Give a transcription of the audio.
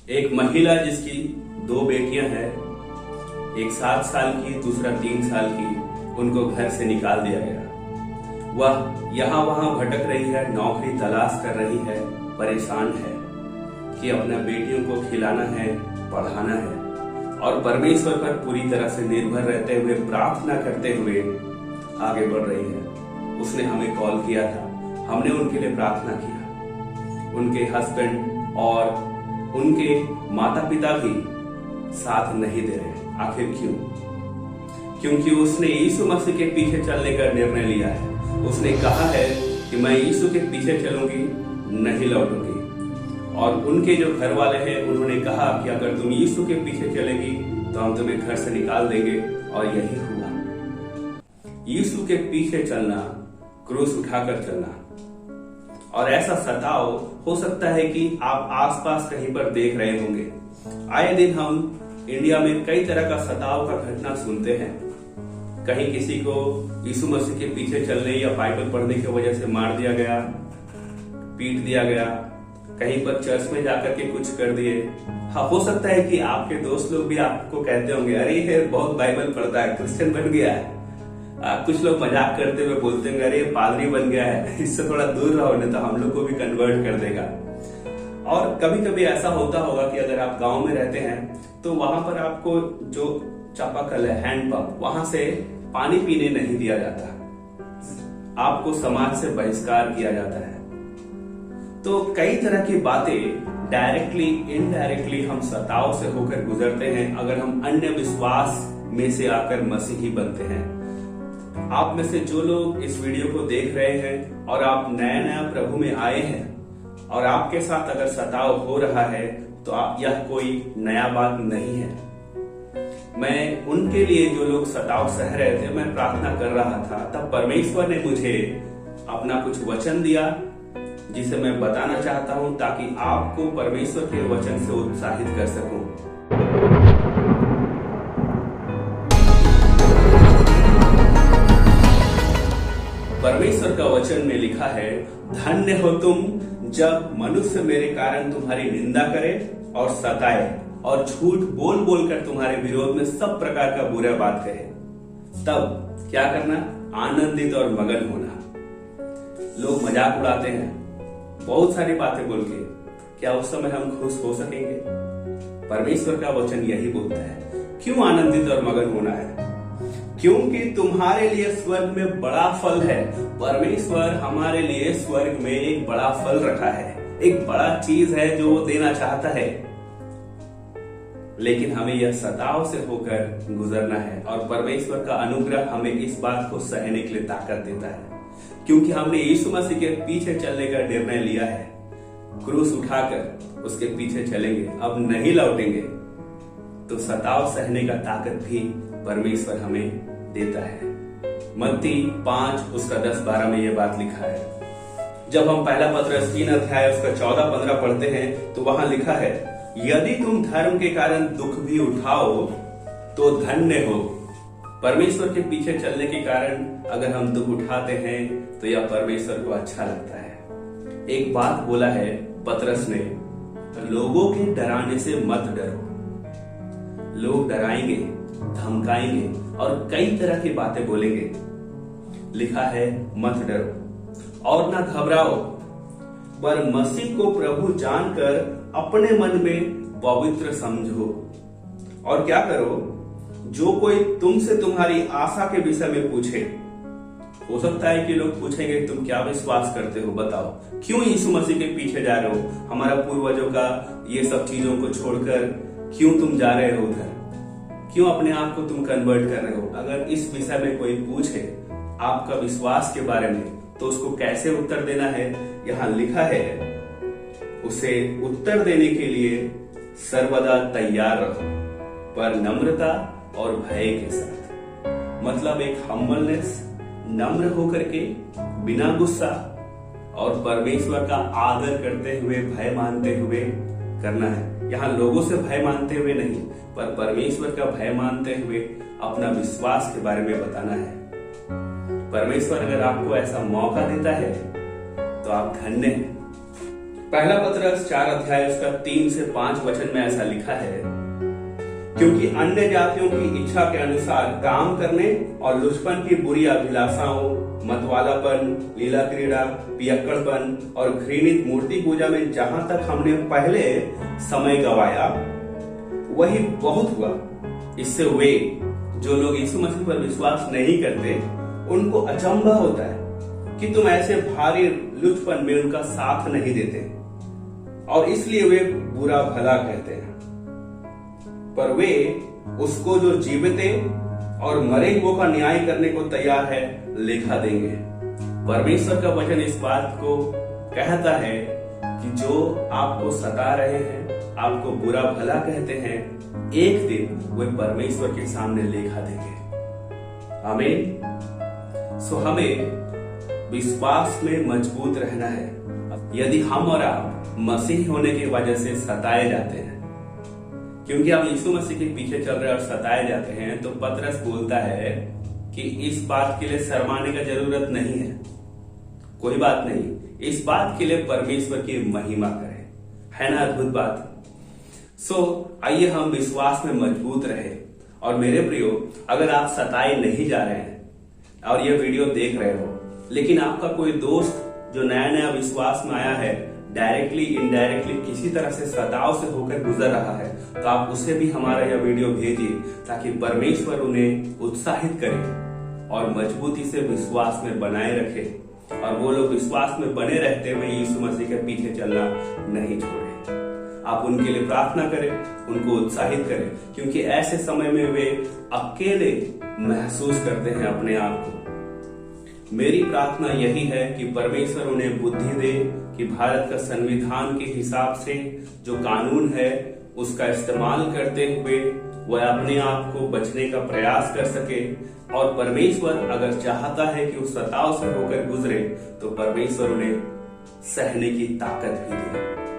एक महिला जिसकी 2 बेटियां हैं, एक 7 साल की, दूसरा 3 साल की, उनको घर से निकाल दिया गया। वह यहाँ वहां भटक रही है, नौकरी तलाश कर रही है, परेशान है कि अपना बेटियों को खिलाना है, पढ़ाना है और परमेश्वर पर पूरी तरह से निर्भर रहते हुए, प्रार्थना करते हुए आगे बढ़ रही है। उसने हमें कॉल किया था, हमने उनके लिए प्रार्थना किया। उनके हस्बैंड और उनके माता पिता भी साथ नहीं दे रहे। आखिर क्यों? क्योंकि उसने यीशु मसीह के पीछे चलने का निर्णय लिया है। उसने कहा है कि मैं यीशु के पीछे चलूंगी, नहीं लौटूंगी। और उनके जो घर वाले हैं उन्होंने कहा कि अगर तुम यीशु के पीछे चलेगी तो हम तुम्हें घर से निकाल देंगे, और यही हुआ। यीशु के पीछे चलना, क्रूस उठाकर चलना। और ऐसा सताव हो सकता है कि आप आसपास कहीं पर देख रहे होंगे। आए दिन हम इंडिया में कई तरह का सताव का घटना सुनते हैं। कहीं किसी को यीशु मसीह के पीछे चलने या बाइबल पढ़ने की वजह से मार दिया गया, पीट दिया गया, कहीं पर चर्च में जाकर के कुछ कर दिए। हाँ, हो सकता है कि आपके दोस्त लोग भी आपको कहते होंगे, अरे ये बहुत बाइबल पढ़ता है, क्रिश्चियन बन गया है। कुछ लोग मजाक करते हुए बोलते हैं, अरे पादरी बन गया है, इससे थोड़ा दूर रहो, नहीं तो हम लोग को भी कन्वर्ट कर देगा। और कभी कभी ऐसा होता होगा कि अगर आप गांव में रहते हैं तो वहां पर आपको जो चापाकल है, हैंडपंप, वहां से पानी पीने नहीं दिया जाता। आपको समाज से बहिष्कार किया जाता है। तो कई तरह की बातें डायरेक्टली इनडायरेक्टली हम सताव से होकर गुजरते हैं अगर हम अन्य विश्वास में से आकर मसीही बनते हैं। आप में से जो लोग इस वीडियो को देख रहे हैं और आप नया नया प्रभु में आए हैं और आपके साथ अगर सताव हो रहा है तो यह कोई नया बात नहीं है। मैं उनके लिए जो लोग सताव सह रहे थे, मैं प्रार्थना कर रहा था, तब परमेश्वर ने मुझे अपना कुछ वचन दिया जिसे मैं बताना चाहता हूं ताकि आपको परमेश्वर के वचन से उत्साहित कर सकूं। परमेश्वर का वचन में लिखा है, धन्य हो तुम जब मनुष्य मेरे कारण तुम्हारी निंदा करे और सताए और झूठ बोल बोल कर तुम्हारे विरोध में सब प्रकार का बुरा बात कहे। तब क्या करना? आनंदित और मगन होना। लोग मजाक उड़ाते हैं बहुत सारी बातें बोल के, क्या उस समय हम खुश हो सकेंगे? परमेश्वर का वचन यही बोलता है। क्यों आनंदित और मगन होना है? क्योंकि तुम्हारे लिए स्वर्ग में बड़ा फल है। परमेश्वर हमारे लिए स्वर्ग में एक बड़ा फल रखा है, एक बड़ा चीज है जो वो देना चाहता है। लेकिन हमें यह सताव से होकर गुजरना है और परमेश्वर का अनुग्रह हमें इस बात को सहने के लिए ताकत देता है, क्योंकि हमने यीशु मसीह के पीछे चलने का निर्णय लिया है। क्रूस उठाकर उसके पीछे चलेंगे, अब नहीं लौटेंगे। तो सताव सहने का ताकत भी परमेश्वर हमें देता है। मत्ती 5 उसका 10-12 में यह बात लिखा है। जब हम पहला पत्रस 3 अध्याय उसका 14-15 पढ़ते हैं तो वहां लिखा है, यदि तुम धर्म के कारण दुख भी उठाओ तो धन्य हो। परमेश्वर के पीछे चलने के कारण अगर हम दुख उठाते हैं तो यह परमेश्वर को अच्छा लगता है। एक बात बोला है पतरस ने, लोगों के डराने से मत डरो। लोग डराएंगे, धमकाएंगे और कई तरह की बातें बोलेंगे। लिखा है मत डरो और ना घबराओ, पर मसीह को प्रभु जानकर अपने मन में पवित्र समझो। और क्या करो? जो कोई तुमसे तुम्हारी आशा के विषय में पूछे, हो सकता है कि लोग पूछेंगे तुम क्या विश्वास करते हो, बताओ क्यों यीशु मसीह के पीछे जा रहे हो, हमारा पूर्वजों का ये सब चीजों को छोड़कर क्यों तुम जा रहे हो उधर, क्यों अपने आप को तुम कन्वर्ट कर रहे हो। अगर इस विषय में कोई पूछे आपका विश्वास के बारे में तो उसको कैसे उत्तर देना है, यहाँ लिखा है, उसे उत्तर देने के लिए सर्वदा तैयार रहो, पर नम्रता और भय के साथ। मतलब एक हम्बलनेस, नम्र होकर के, बिना गुस्सा और परमेश्वर का आदर करते हुए, भय मानते हुए करना है। यहाँ लोगों से भय मानते हुए नहीं, पर परमेश्वर का भय मानते हुए अपना विश्वास के बारे में बताना है। परमेश्वर अगर आपको ऐसा मौका देता है तो आप धन्य हैं। पहला पत्रस 4 अध्याय उसका 3 से 5 वचन में ऐसा लिखा है, क्योंकि अन्य जातियों की इच्छा के अनुसार काम करने और लुचपन की बुरी अभिलाषाओं, मतवालापन, लीला क्रीड़ा, पियक्कड़पन और घृणित मूर्ति पूजा में जहां तक हमने पहले समय गवाया वही बहुत हुआ। इससे वे जो लोग यीशु मसीह पर विश्वास नहीं करते उनको अचंभा होता है कि तुम ऐसे भारी लुचपन में उनका साथ नहीं देते और इसलिए वे बुरा भला कहते हैं। पर वे उसको जो जीवित और मरे हुओं का न्याय करने को तैयार है लेखा देंगे। परमेश्वर का वचन इस बात को कहता है कि जो आपको सता रहे हैं, आपको बुरा भला कहते हैं, एक दिन वे परमेश्वर के सामने लेखा देंगे। आमीन। सो हमें विश्वास में मजबूत रहना है। यदि हम और आप मसीह होने की वजह से सताए जाते हैं, क्योंकि आप यीशु मसीह के पीछे चल रहे और सताए जाते हैं, तो पतरस बोलता है कि इस बात के लिए शर्माने का जरूरत नहीं है। कोई बात नहीं, इस बात के लिए परमेश्वर की महिमा करें। है ना अद्भुत बात। आइए हम विश्वास में मजबूत रहे। और मेरे प्रियो, अगर आप सताए नहीं जा रहे हैं और ये वीडियो देख रहे हो, लेकिन आपका कोई दोस्त जो नया नया विश्वास में आया है, डायरेक्टली इनडायरेक्टली किसी तरह से सताव से होकर गुजर रहा है, तो आप उसे भी हमारा यह वीडियो भेजिए ताकि परमेश्वर उन्हें उत्साहित करे और मजबूती से विश्वास में बनाए रखे और वो लोग विश्वास में बने रहते हुए यीशु मसीह के पीछे चलना नहीं छोड़े। आप उनके लिए प्रार्थना करें, उनको उत्साहित करें, क्योंकि ऐसे समय में वे अकेले महसूस करते हैं अपने आप को। मेरी प्रार्थना यही है कि परमेश्वर उन्हें बुद्धि दे कि भारत का संविधान के हिसाब से जो कानून है उसका इस्तेमाल करते हुए वह अपने आप को बचने का प्रयास कर सके। और परमेश्वर अगर चाहता है कि उस सताव से होकर गुजरे, तो परमेश्वर उन्हें सहने की ताकत भी दे।